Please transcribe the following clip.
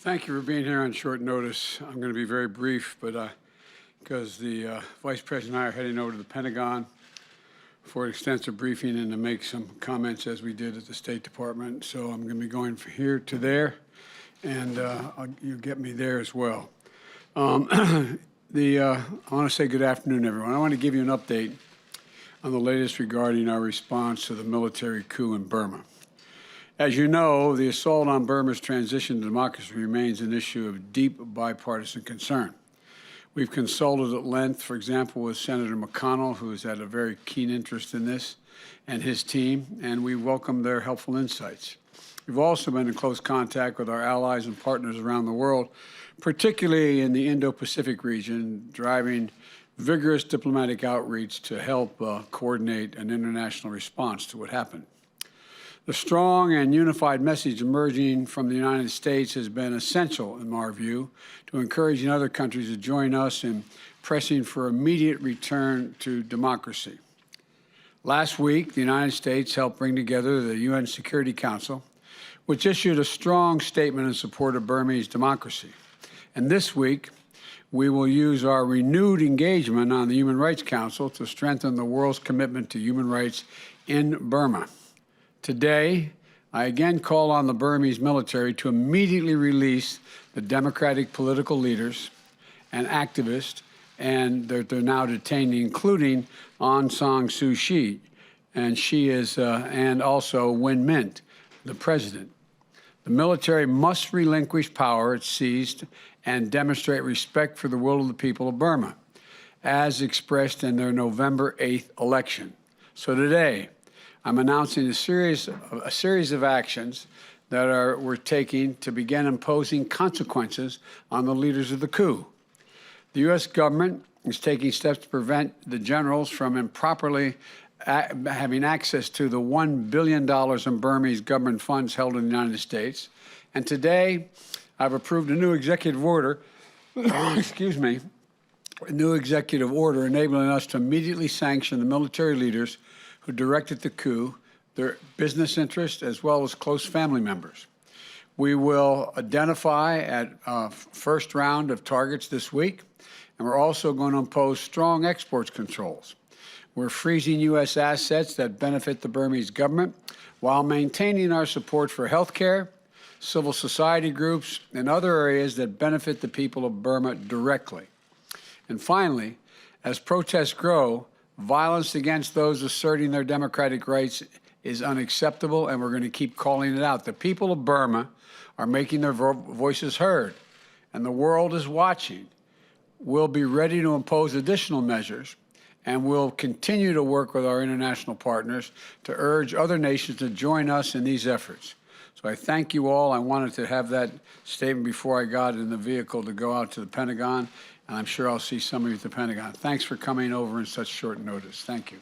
Thank you for being here on short notice. I'm going to be very brief, but because the Vice President and I are heading over to the Pentagon for an extensive briefing and to make some comments as we did at the State Department. So I'm going to be going from here to there, and you'll get me there as well. I want to say good afternoon, everyone. I want to give you an update on the latest regarding our response to the military coup in Burma. As you know, the assault on Burma's transition to democracy remains an issue of deep bipartisan concern. We've consulted at length, for example, with Senator McConnell, who has had a very keen interest in this, and his team, and we welcome their helpful insights. We've also been in close contact with our allies and partners around the world, particularly in the Indo-Pacific region, driving vigorous diplomatic outreach to help coordinate an international response to what happened. The strong and unified message emerging from the United States has been essential, in our view, to encouraging other countries to join us in pressing for immediate return to democracy. Last week, the United States helped bring together the UN Security Council, which issued a strong statement in support of Burmese democracy. And this week, we will use our renewed engagement on the Human Rights Council to strengthen the world's commitment to human rights in Burma. Today, I again call on the Burmese military to immediately release the democratic political leaders and activists and that they're now detaining, including Aung San Suu Kyi, and also Myint, the president. The military must relinquish power it seized and demonstrate respect for the will of the people of Burma, as expressed in their November 8th election. So today, I'm announcing a series of actions that we're taking to begin imposing consequences on the leaders of the coup. The U.S. government is taking steps to prevent the generals from improperly having access to the $1 billion in Burmese government funds held in the United States. And today, I've approved a new executive order, excuse me, a new executive order enabling us to immediately sanction the military leaders who directed the coup, their business interests, as well as close family members. We will identify at first round of targets this week, and we're also going to impose strong exports controls. We're freezing U.S. assets that benefit the Burmese government while maintaining our support for health care, civil society groups, and other areas that benefit the people of Burma directly. And finally, as protests grow, violence against those asserting their democratic rights is unacceptable, and we're going to keep calling it out. The people of Burma are making their voices heard, and the world is watching. We'll be ready to impose additional measures, and we'll continue to work with our international partners to urge other nations to join us in these efforts. So I thank you all. I wanted to have that statement before I got in the vehicle to go out to the Pentagon, and I'm sure I'll see some of you at the Pentagon. Thanks for coming over in such short notice. Thank you.